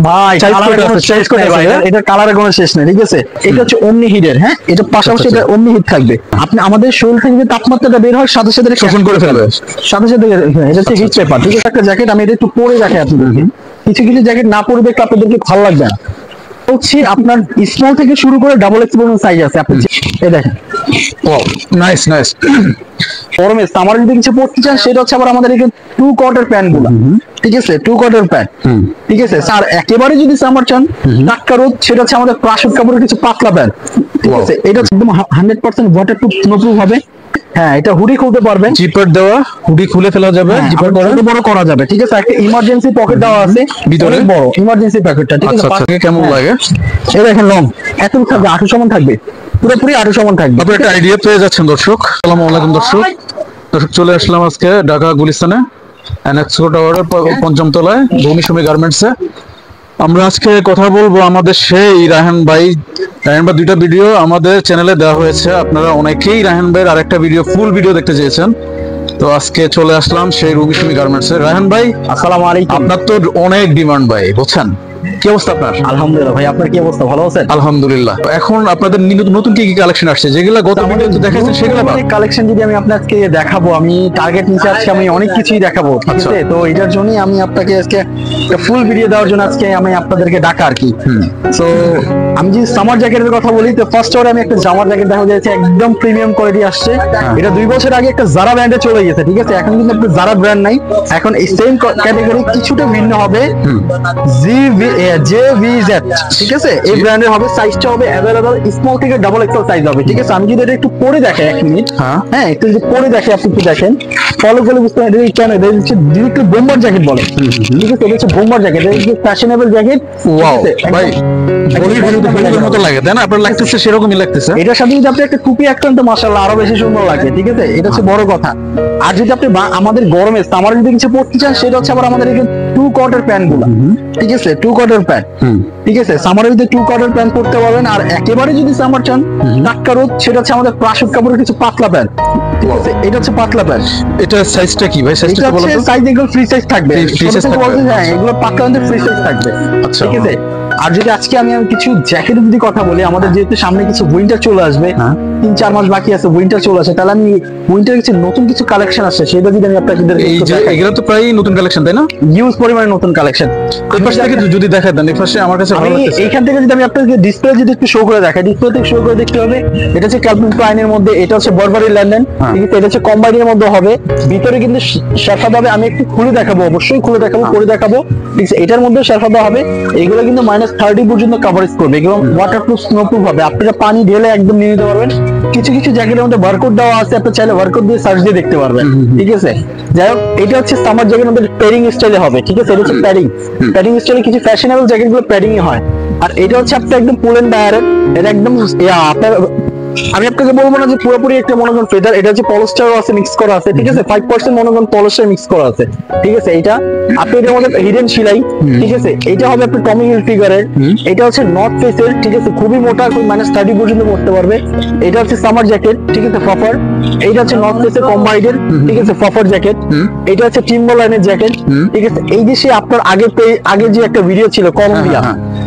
ভাই কালারের কোনো শেষ নেই ভাই, এটা কালারের কোনো শেষ নেই, ঠিক আছে। এটা হচ্ছে ওমনি হিটের, হ্যাঁ, এটা পাশাপাশি এটা ওমনি হিট থাকবে। আপনি আমাদের শরীর থেকে যে তাপমাত্রাটা বের হয় সাথে সাথে শোষণ করে ফেলবে, সাথে সাথে এটা হচ্ছে হিট পেপার, ঠিক আছে। একটা জ্যাকেট আমি এটা একটু পরে রাখি আপনাদেরকে, কিছু কিছু জ্যাকেট না পরে দেখলে আপনাদেরকে ভালো লাগবে না। হচ্ছে আপনার স্মল থেকে শুরু করে ডাবল এক্স পর্যন্ত সাইজ আছে, আপনি এই দেখেন। Wow, nice nice. গরমে সামার যদি কিছু পড়তে চান সেটা হচ্ছে আবার আমাদের এখানে 2 কোয়ার্টার প্যান্ট গুলো, ঠিক আছে, 2 কোয়ার্টার প্যান্ট, ঠিক আছে স্যার। একেবারে যদি সামার চান টাটকা রোদ, সেটা হচ্ছে আমাদের প্লাস্টিক কাপড়ের কিছু পাতলা প্যান্ট, ঠিক আছে। এটা একদম 100% ওয়াটারপ্রুফ, স্নোপ্রুফ হবে। হ্যাঁ, এটা হুডি খুলতে পারবেন, জিপার দেওয়া, হুডি খুলে ফেলা যাবে, জিপার করা, ছোট বড় করা যাবে, ঠিক আছে। একটা ইমার্জেন্সি পকেট দেওয়া আছে ভিতরে, বড় ইমার্জেন্সি পকেটটা, ঠিক আছে। কেমন লাগে এই দেখেন, লং এত থাকবে, 8 সমান থাকবে, পুরোপুরি 8 সমান থাকবে। আপনি একটা আইডিয়া পেয়ে যাচ্ছেন দর্শক। আসসালামু আলাইকুম দর্শক, চলে আসলাম আজকে ঢাকা গুলিস্তানে এনএক্সপো টাওয়ারের 5ম তলায় ভূমিসুমি গার্মেন্টসে। আমরা আজকে কথা বলবো আমাদের সেই রায়হান ভাই। রায়হান ভাই 2টা ভিডিও আমাদের চ্যানেলে দেওয়া হয়েছে, আপনারা অনেকেই রায়হান ভাইয়ের আরেকটা ভিডিও, ফুল ভিডিও দেখতে চেয়েছেন। তো আজকে চলে আসলাম সেই ভূমিসুমি গার্মেন্টসে। রায়হান ভাই আসসালামু আলাইকুম। আপনার তো অনেক ডিমান্ড ভাই, বুঝছেন। কি অবস্থা আপনার? আলহামদুলিল্লাহ ভাই, আপনার কি অবস্থা, ভালো আছেন? আলহামদুলিল্লাহ। এখন আপনাদের নতুন কি কি কালেকশন আসছে, যেগুলো গত ভিডিওতে দেখাইছেন সেগুলো? কালেকশন যদি আমি আপনাকে দেখাবো, আমি টার্গেট নিচে আজকে আমি অনেক কিছুই দেখাবো, ঠিক আছে। তো এটার জন্যই আমি আপনাকে আজকে ফুল ভিডিও দেওয়ার জন্য আজকে আমি আপনাদেরকে ডাকা আর কি। সো আমি যদি সামার জ্যাকেটের কথা বলি, তো ফার্স্ট ওয়ারে আমি একটা জামার জ্যাকেট দেখা যাচ্ছে, একদম প্রিমিয়াম কোয়ালিটি আসছে। এটা 2 বছর আগে একটা জারা ব্র্যান্ডে চলে গেছে, ঠিক আছে। এখন কিন্তু একটা জারা ব্র্যান্ড নাই, এখন এই সেম ক্যাটাগরি কিছুটা ভিন্ন হবে, JVZ, ঠিক আছে। এই ব্র্যান্ডের হবে, সাইজটা হবে अवेलेबल স্মল থেকে ডাবল এক্সেল সাইজ হবে, ঠিক আছে। আমি যদি এটা একটু পরে দেখাই 1 মিনিট, হ্যাঁ একটু যদি পরে দেখে আপনি একটু দেখেন, ফলো করে বুঝতে পারবেন এটা কেন। এটা হচ্ছে ডিরেক্টলি বোম্বার জ্যাকেট বলে, ঠিক আছে। এটা হচ্ছে বোম্বার জ্যাকেট, এটা হচ্ছে ফ্যাশনেবল জ্যাকেট। ওয়াও ভাই, বলির মতো লাগে, তাই না? আপনার লাগতেছে সেরকমই লাগতেছে। এটার সাথে যদি আপনি একটা টুপি একটা তো মাশাআল্লাহ আরো বেশি সুন্দর লাগে, ঠিক আছে। এটা হচ্ছে বড় কথা। আর যদি আপনি আমাদের গরমে সামার যদি কিছু পড়তে চান সেটা হচ্ছে আবার আমাদের এখানে 2 কোয়ার্টার প্যান্ট গুলো, ঠিক আছে, 2 কোয়ার্টার প্যান্ট, ঠিক আছে। সামারের ভিতরে 2 কোয়ার্টার প্যান্ট পরতে পারবেন। আর একেবারে যদি সামার চান টাটকা রোদ, সেটা হচ্ছে আমাদের প্লাস্টিক কাপড়ের কিছু পাতলা প্যান্ট, ঠিক আছে। এটা হচ্ছে পাতলা প্যান্ট। এটা সাইজটা কি ভাই? সাইজটা বলো তো। সাইজ এগুলো ফ্রি সাইজ থাকবে, হ্যাঁ এগুলো পাতলা প্যান্টের ফ্রি সাইজ থাকবে, ঠিক আছে। আর যদি আজকে আমি কিছু জ্যাকেটের যদি কথা বলি, আমাদের যেহেতু সামনে কিছু উইন্টার চলে আসবে, 3-4 মাস বাকি আছে উইন্টার চলে আসে, তাহলে আমি উইন্টার কিছু নতুন কিছু কালেকশন আসছে সেটা যদি আমি আপনাদের এগুলো তো প্রায় নতুন কালেকশন, তাই না? হিউজ পরিমাণে নতুন কালেকশন। এই পাশ থেকে যদি দেখায় দেন, এই পাশে আমার কাছে ভালো লাগছে। এইখান থেকে যদি আমি আপনাদের ডিসপ্লে যদি একটু শো করে দেখাই, ডিসপ্লে থেকে শো করে দেখতে হবে। এটা হচ্ছে ক্যালভিন ক্লাইনের মধ্যে, এটা হচ্ছে বারবারি লন্ডন, ঠিক আছে। এটা হচ্ছে কম্বাইনের মধ্যে হবে, ভিতরে কিন্তু শেরফাদ হবে। আমি একটু খুলে দেখাবো, অবশ্যই খুলে দেখাবো, পরে দেখাবো, ঠিক আছে। এটার মধ্যে শেরফাদ হবে। এগুলো কিন্তু -30 পর্যন্ত কভারেজ করবে, এগুলো ওয়াটারপ্রুফ, স্নোপ্রুফ হবে। আপনারা পানি ঢেলে একদম নিয়ে নিতে পারবেন। কিছু কিছু জ্যাকেটের মধ্যে বারকোড দেওয়া আছে, আপনি চাইলে বারকোড দিয়ে সার্চ দিয়ে দেখতে পারবেন, ঠিক আছে। যাই হোক, এটা হচ্ছে সামার জ্যাকেটের মধ্যে প্যাডিং স্টাইলে হবে, ঠিক আছে। এটা হচ্ছে প্যাডিং স্টাইলে, কিছু ফ্যাশনেবল জ্যাকেট গুলো প্যাডিং হয়। আর এটা হচ্ছে আপনার একদম পুল এন্ড ডায়ারের, এটা একদম আপনার, আমি আপনাকে বলবো না যে পুরোপুরি একটা মনোগন ফেদার, এটা হচ্ছে পলিস্টারও আছে মিক্স করা আছে, ঠিক আছে। 5% মনোগন পলিস্টার মিক্স করা আছে, ঠিক আছে। এটা আপনি এটার মধ্যে হিডেন সেলাই, ঠিক আছে। এটা হবে আপনার টমি হিল ফিগারের। এটা হচ্ছে নর্থ ফেসের, ঠিক আছে, খুবই মোটা, -30 পর্যন্ত পড়তে পারবে। এটা হচ্ছে সামার জ্যাকেট, ঠিক আছে, ফাফার। এটা হচ্ছে নর্থ ফেসের কম্বাইনের, ঠিক আছে, ফাফার জ্যাকেট। এটা হচ্ছে টিম্বারল্যান্ডের জ্যাকেট, ঠিক আছে। এই যে সে আপনার আগে যে একটা ভিডিও ছিল কলম্বিয়া,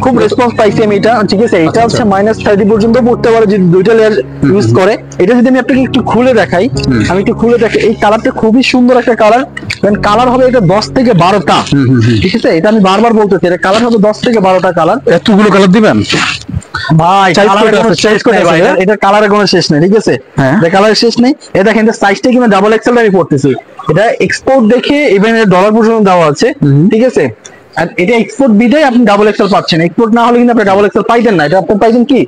খুব রেসপন্স পাইছি আমি এটা, ঠিক আছে। এটা হচ্ছে -30 পর্যন্ত পড়তে পারে যদি 2টা লেয়ার ইউজ করে। এটা যদি আমি আপনাকে একটু খুলে দেখাই, আমি একটু খুলে দেখাই, এই কালারটা খুবই সুন্দর একটা কালার। কালার হবে এটা 10 থেকে 12টা, ঠিক আছে। এটা আমি বারবার বলতেছি, এটা কালার হবে 10 থেকে 12টা কালার। এতগুলো কালার দিবেন ভাই? এটা কালারের কোনো শেষ নেই, ঠিক আছে। কালারের শেষ নেই। এটা দেখেন, সাইজটা কিন্তু ডাবল এক্সেল আমি পড়তেছি। এটা এক্সপোর্ট দেখে ইভেন $1 পর্যন্ত দেওয়া আছে, ঠিক আছে। আর এটা এক্সপোর্ট বিদায় আপনি ডাবল এক্সেল পাচ্ছেন, এক্সপোর্ট না হলে কিন্তু আপনি ডাবল এক্সেল পাইতেন না। এটা আপনি পাইছেন কি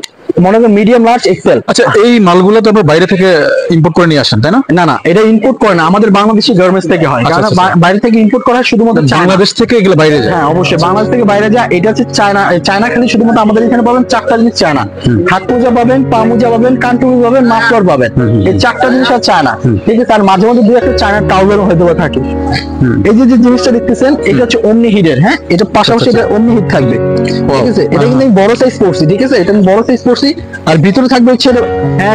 মনে করেন মিডিয়াম, লার্জ, এক্সেল। আচ্ছা, এই মালগুলো তো আপনারা বাইরে থেকে ইম্পোর্ট করে নিয়ে আসেন, তাই না? না না, এটা ইম্পোর্ট করে না, আমাদের বাংলাদেশি গার্মেন্টস থেকে হয়। কারণ বাইরে থেকে ইম্পোর্ট করা হয় শুধুমাত্র বাংলাদেশ থেকে, এগুলো বাইরে যায়। হ্যাঁ অবশ্যই বাংলাদেশ থেকে বাইরে যায়। এটা হচ্ছে চায়না খালি শুধুমাত্র আমাদের এখানে পাবেন 4টা জিনিস চায়না, হাত মোজা পাবেন, পা মোজা পাবেন, কান টুপি পাবেন, মাফলার পাবেন। এই 4টা জিনিস আর চায়না, ঠিক আছে। আর মাঝে মাঝে 2-1টা চায়নার টাওয়েলও হয়তো থাকে। এই যে জিনিসটা দেখতেছেন, এটা হচ্ছে ওমনি হিটের, হ্যাঁ। এটা পাশাপাশি এটা ওমনি হিট থাকবে, ঠিক আছে। এটা কিন্তু বড় সাইজ পড়ছি, ঠিক আছে। এটা বড় সাইজ পড়ছি, করছি। আর ভিতরে থাকবে হচ্ছে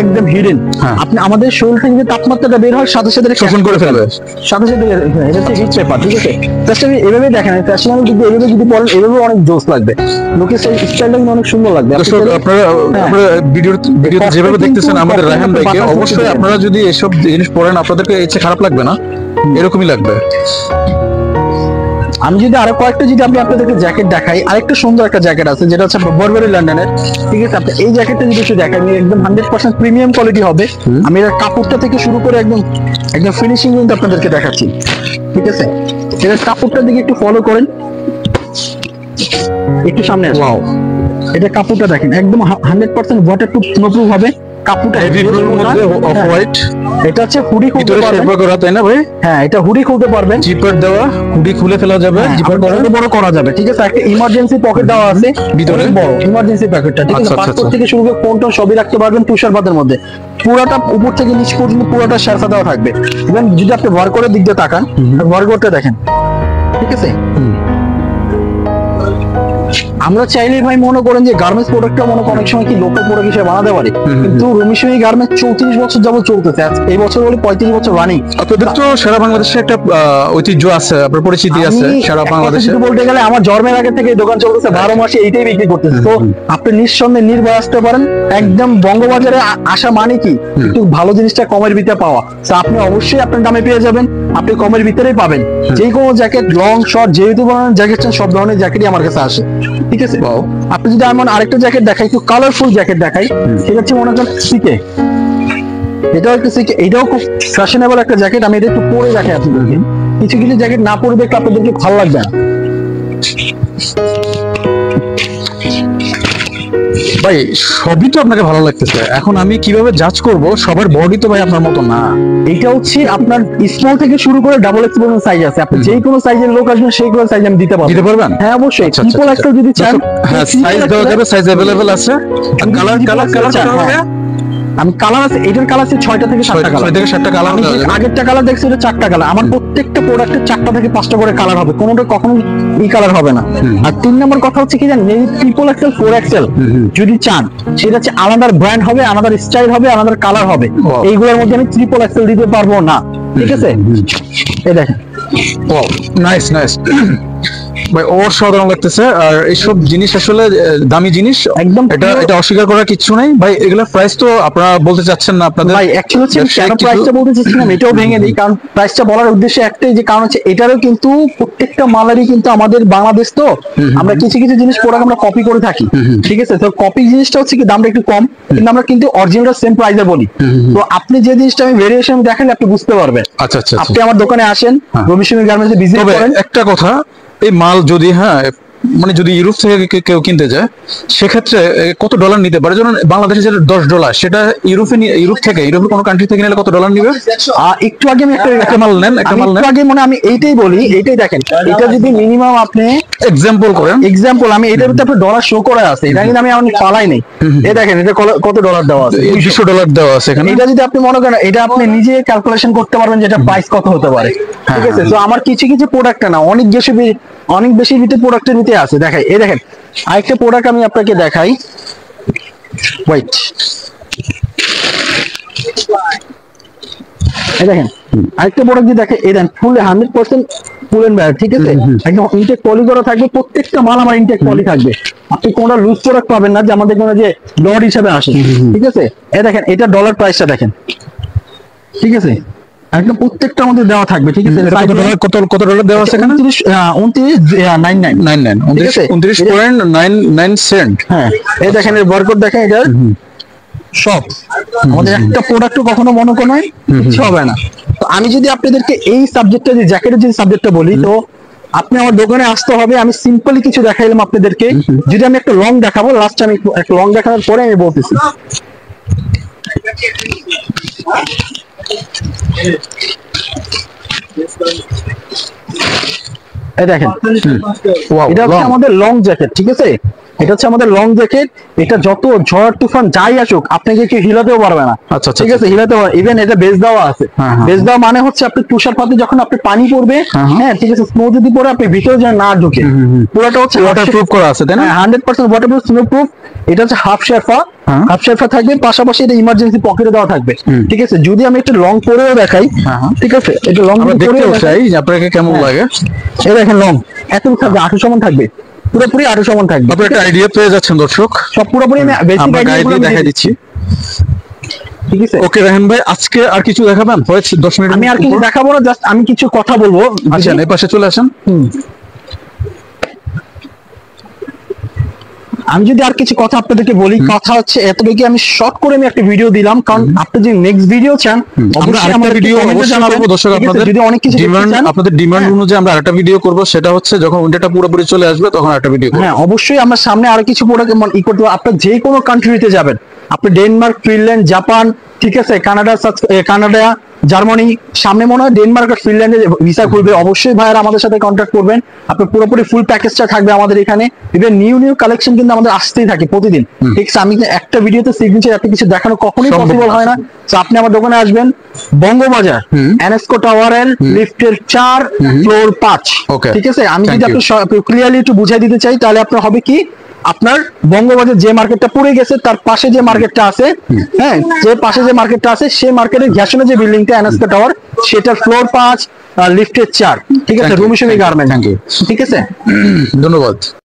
একদম হিডেন, হ্যাঁ। আপনি আমাদের শরীর থেকে যে তাপমাত্রাটা বের হয় সাথে সাথে এটা শোষণ করে ফেলবে। সাথে সাথে এটা হচ্ছে হিট পেপার, ঠিক আছে। জাস্ট আমি এভাবে দেখেন, ফ্যাশনেবল কিন্তু এভাবে যদি পরেন এভাবে অনেক জোস লাগবে, লোকের স্টাইলটা কিন্তু অনেক সুন্দর লাগবে। আপনি দর্শক চাইলে- আপনারা হ্যাঁ। আপনারা ভিডিওতে যেভাবে কিন্তু দেখতেছেন আমাদের কখনো রায়হান কিন্তু ভাইকে, বাতাস অবশ্যই ঢুকতে আপনারা যদি এসব জিনিস পড়েন আপনাদেরকে ইচ্ছে খারাপ লাগবে না, এরকমই লাগবে। আমি যদি আরো কয়েকটা যদি আমি আপনাদেরকে জ্যাকেট দেখাই, আরেকটা সুন্দর একটা জ্যাকেট আছে যেটা হচ্ছে বরবারি লন্ডনের, ঠিক আছে। আপনি এই জ্যাকেটটা যদি একটু দেখাই, আমি একদম 100% প্রিমিয়াম কোয়ালিটি হবে। আমি এর কাপড়টা থেকে শুরু করে একদম একদম ফিনিশিং কিন্তু আপনাদেরকে দেখাচ্ছি, ঠিক আছে। এর কাপড়টার দিকে একটু ফলো করেন, একটু সামনে আসুন। ওয়াও, এটা কাপড়টা দেখেন, একদম 100% ওয়াটারপ্রুফ স্নোপ্রুফ হবে কাপড়টা। হেভি ব্লুর মধ্যে অফ হ্যাঁ, হোয়াইট, এটা হচ্ছে হুডি খুলতে ভিতরে পারবেন। শেরপা করা, তাই না ভাই? হ্যাঁ, এটা হুডি খুলতে পারবেন, জিপার দেওয়া, হুডি খুলে ফেলা যাবে, জিপার করা। ছোট বড় করা যাবে, ঠিক আছে। একটা ইমার্জেন্সি পকেট দেওয়া আছে ভিতরে? অনেক বড় ইমার্জেন্সি পকেটটা, ঠিক আছে। আচ্ছা, আচ্ছা, পাসপোর্ট আচ্ছা। থেকে শুরু করে ফোন টোন সবই রাখতে পারবেন তুষারপাতের মধ্যে। পুরোটা উপর থেকে নিচ পর্যন্ত পুরোটা শেরফা দেওয়া থাকবে। ইভেন যদি আপনি ভর করে দিক দিয়ে তাকান, ভর করতে দেখেন, ঠিক আছে। আমরা চাইলে ভাই মনে করেন যে গার্মেন্টস প্রোডাক্টটা মনে করেন অনেক সময় কি লোকাল প্রোডাক্ট হিসেবে বানাতে পারি, কিন্তু রুমিশমি গার্মেন্টস 34 বছর যাবত চলতেছে, এই বছর বলে 35 বছর রানিং। আপনাদের তো সারা বাংলাদেশে একটা ঐতিহ্য আছে, আপনার পরিচিতি আছে সারা বাংলাদেশে। বলতে গেলে আমার জন্মের আগে থেকে এই দোকান চলতেছে, 12 মাসে এইটাই বিক্রি করতেছে। তো আপনি নিঃসন্দেহে নির্ভয় আসতে পারেন। একদম বঙ্গবাজারে আসা মানে কি একটু ভালো জিনিসটা কমের ভিতরে পাওয়া, তো আপনি অবশ্যই আপনার দামে পেয়ে যাবেন, আপনি কমের ভিতরেই পাবেন। যে কোনো জ্যাকেট, লং শর্ট, যেহেতু ধরনের জ্যাকেট চান সব ধরনের জ্যাকেটই আমার কাছে আসে, ঠিক আছে। আপনি যদি এমন আরেকটা জ্যাকেট দেখাই, একটু কালারফুল জ্যাকেট দেখাই, সেটা হচ্ছে মনে করেন সিকে, এটাও একটু সিকে, এটাও খুব ফ্যাশনেবল একটা জ্যাকেট। আমি এটা একটু পরে দেখাই আপনাদেরকে। কিছু কিছু জ্যাকেট না পরে দেখলে আপনাদেরকে ভালো লাগবে না। ভাই সবই তো আপনাকে ভালো লাগতেছে, এখন আমি কিভাবে জাজ করব? সবার বডি তো ভাই আপনার মতো না। এটা হচ্ছে আপনার স্মল থেকে শুরু করে ডাবল এক্স পর্যন্ত সাইজ আছে, আপনি যে কোনো সাইজের লোক আসবেন সেই কোনো সাইজ আমি দিতে পারবো। দিতে পারবেন? হ্যাঁ অবশ্যই। আচ্ছা, ট্রিপল আচ্ছা, এক্সেল যদি চান, হ্যাঁ সাইজ দেওয়া যাবে, সাইজ अवेलेबल আছে। আর কালার কালার কালার আমি কালার আছে, এটার কালার আছে 6টা থেকে 7টা কালার। 6 থেকে 7টা কালার। আমি যে আগেরটা কালার দেখছি ওটা 4টা কালার। আমার প্রত্যেকটা প্রোডাক্টের 4টা থেকে 5টা করে কালার হবে, কোনোটা কখনো এই কালার হবে না। আর 3 নম্বর কথা হচ্ছে কি জানেন, এই ট্রিপল এক্সেল 4 এক্সেল যদি চান, সেটা হচ্ছে আলাদার ব্র্যান্ড হবে, আলাদার স্টাইল হবে, আলাদার কালার হবে। এইগুলোর মধ্যে আমি ট্রিপল এক্সেল দিতে পারবো না, ঠিক আছে। এই দেখেন, ওয়াও, নাইস নাইস ভাই, অসাধারণ লাগতেছে। আর এইসব জিনিস আসলে দামি জিনিস, একদম এটা অস্বীকার করার কিছু নাই ভাই। এগুলোর প্রাইস তো আপনারা বলতে চাচ্ছেন না আপনাদের? ভাই অ্যাকচুয়ালি হচ্ছে আমি কেন ব্যবসায়িক প্রাইসটা বলতে চাচ্ছিলাম এটাও ভেঙে দিই, কারণ প্রাইসটা বলার উদ্দেশ্য একটাই, যে কারণ হচ্ছে এটারও কিন্তু প্রত্যেকটা মালারই কিন্তু আমাদের বাংলাদেশ তো আমরা কিছু কিছু জিনিস প্রোডাক্ট আমরা কপি করে থাকি, ঠিক আছে। তো কপি জিনিসটা হচ্ছে কি দামটা একটু কম, কিন্তু আমরা কিন্তু অরিজিনাল সেম প্রাইসে বলি। তো আপনি যে জিনিসটা আমি ভেরিয়েশন দেখালে আপনি বুঝতে পারবেন। আচ্ছা আচ্ছা, আপনি আমার দোকানে আসেন, রবিশমি গার্মেন্টসে বিজনেস তবে করেন। একটা কথা, এই মাল যদি মানে যদি ইউরোপ থেকে কেউ কিনতে যায়, সেক্ষেত্রে কত ডলার নিতে পারে? যেমন বাংলাদেশে যেটা $10, সেটা ইউরোপের কোনো কান্ট্রি থেকে নিলে কত ডলার নিবে? একটু আগে আমি একটা মাল নেন, একটু আগে মানে আমি এইটাই বলি, এইটাই দেখেন, এটা যদি মিনিমাম আপনি এক্সাম্পল করেন, আমি এটার ভিতরে আপনার ডলার শো করে আছে, এটা কিন্তু আমি পালাই নাই। এই দেখেন এটা কত ডলার দেওয়া আছে, $200 দেওয়া আছে এখানে। এটা যদি আপনি মনে করেন, এটা আপনি নিজে ক্যালকুলেশন করতে পারবেন যে এটা প্রাইস কত হতে পারে, ঠিক আছে। তো আমার কিছু কিছু প্রোডাক্ট না, অনেক বেশি ভিতরে প্রোডাক্টের ভিতরে আছে। দেখাই, এই দেখেন আরেকটা প্রোডাক্ট আমি আপনাকে দেখাই, ওয়েট, এই দেখেন আরেকটা প্রোডাক্ট যদি দেখেন, এই দেখেন ফুল 100% ফুল এন্ড ব্যাগ, ঠিক আছে। একদম ইনটেক পলি করা থাকবে, প্রত্যেকটা মাল আমার ইনটেক পলি থাকবে। আপনি কোনটা লুজ প্রোডাক্ট পাবেন না যে আমাদের কোনো যে লট হিসাবে আসে, ঠিক আছে। এই দেখেন এটা ডলার প্রাইসটা দেখেন, ঠিক আছে, একদম প্রত্যেকটা আমাদের দেওয়া থাকবে, ঠিক আছে। কত ডলার দেওয়া আছে এখানে? 29.99 সেন্ট। হ্যাঁ, এই দেখেন এর বারকোড দেখেন, এটা সব আমাদের একটা প্রোডাক্টও কখনো মনে কোনো কিছু হবে না। তো আমি যদি আপনাদেরকে এই সাবজেক্টটা, যে জ্যাকেটের যে সাবজেক্টটা বলি, তো আপনি আমার দোকানে আসতে হবে। আমি সিম্পলি কিছু দেখাইলাম আপনাদেরকে, যদি আমি একটা লং দেখাবো, লাস্ট আমি একটা লং দেখানোর পরে আমি বলতেছি। এই দেখেন, এটা হচ্ছে আমাদের লং জ্যাকেট, ঠিক আছে। এটা হচ্ছে আমাদের লং জ্যাকেট। এটা যত ঝড় তুফান যাই আসুক আপনাকে কেউ হিলাতেও পারবে না। আচ্ছা, ঠিক আছে, হিলাতে ইভেন এটা বেস দেওয়া আছে। হ্যাঁ, হ্যাঁ। বেস দেওয়া মানে হচ্ছে আপনি তুষারপাতে যখন আপনি পানি পড়বে, হ্যাঁ ঠিক আছে, স্নো যদি পড়ে আপনি ভিতরে যেন না ঢুকে, পুরোটা হচ্ছে ওয়াটারপ্রুফ করা আছে তাই না? 100% ওয়াটারপ্রুফ, স্নো প্রুফ। এটা হচ্ছে হাফ শেরফা, হ্যাঁ। হাফ শেরফা থাকবে, পাশাপাশি এটা ইমার্জেন্সি পকেটে দেওয়া থাকবে। ঠিক আছে, যদি আমি একটা লং পরেও দেখাই, ঠিক আছে, এটা লং আমরা দেখতেও চাই যে আপনাকে কেমন লাগে। এই দেখেন লং এত থাকবে, 800 সমান থাকবে, পুরোপুরি 800 সমান থাকবে। আপনি একটা আইডিয়া পেয়ে যাচ্ছেন দর্শক, সব পুরোপুরি আমি বেসিক আমরা আইডিয়া গাইড দিয়ে দেখাই দিচ্ছি। ঠিক আছে, ওকে রায়হান ভাই, আজকে আর কিছু দেখাবেন? হয়েছে 10 মিনিট। আমি আর কিছু দেখাবো না, জাস্ট আমি কিছু কথা বলবো। আসেন এই পাশে চলে আসেন। আমি যদি আর কিছু কথা আপনাদেরকে বলি, কথা হচ্ছে এতটুকু, আমি শর্ট করে আমি একটা ভিডিও দিলাম, কারণ আপনি যদি নেক্সট ভিডিও চান আমরা অবশ্যই আরেকটা আমাদের ভিডিও কমেন্টে অবশ্যই জানাবেন। করব দর্শক। ঠিক আছে, আপনাদের যদি অনেক কিছু দেখতে ডিমান্ড, চান, আপনাদের ডিমান্ড অনুযায়ী আমরা আরেকটা ভিডিও করব। সেটা হচ্ছে যখন উইন্টারটা পুরোপুরি চলে আসবে তখন আরেকটা ভিডিও করব। হ্যাঁ অবশ্যই আমরা সামনে আরো কিছু প্রোডাক্ট ই করতে পারবো। আপনি যে কোনো কান্ট্রিতে যাবেন, আপনি ডেনমার্ক, ফিনল্যান্ড, জাপান, ঠিক আছে, কানাডা, জার্মানি, সামনে মনে হয় ডেনমার্ক আর ফিনল্যান্ডে ভিসা খুলবে, অবশ্যই ভাইয়ারা আমাদের সাথে কন্ট্যাক্ট করবেন। আপনি পুরোপুরি ফুল প্যাকেজটা থাকবে আমাদের এখানে। ইভেন নিউ কালেকশন কিন্তু আমাদের আসতেই থাকে প্রতিদিন। ঠিক আছে, আমি একটা ভিডিওতে সিগনেচার এত কিছু দেখানো কখনোই পসিবল হয় না। তো আপনি আমার দোকানে আসবেন, বঙ্গবাজার এনএসকো টাওয়ারের লিফটের 4 ফ্লোর 5। Okay. ঠিক আছে, আমি Thank যদি you. আপনি ক্লিয়ারলি একটু বুঝাই দিতে চাই, তাহলে আপনার হবে কি, আপনার বঙ্গবাজার যে মার্কেটটা পড়ে গেছে তার পাশে যে মার্কেটটা আছে, হ্যাঁ, যে পাশে যে মার্কেটটা আছে সেই মার্কেটের ঘেষণে যে বিল্ডিংটা এনএসকো টাওয়ার, সেটার ফ্লোর 5 লিফটের 4। ঠিক আছে, Thank you. Rumi Sumi Thank you. Garment. Thank you. ঠিক আছে, ধন্যবাদ।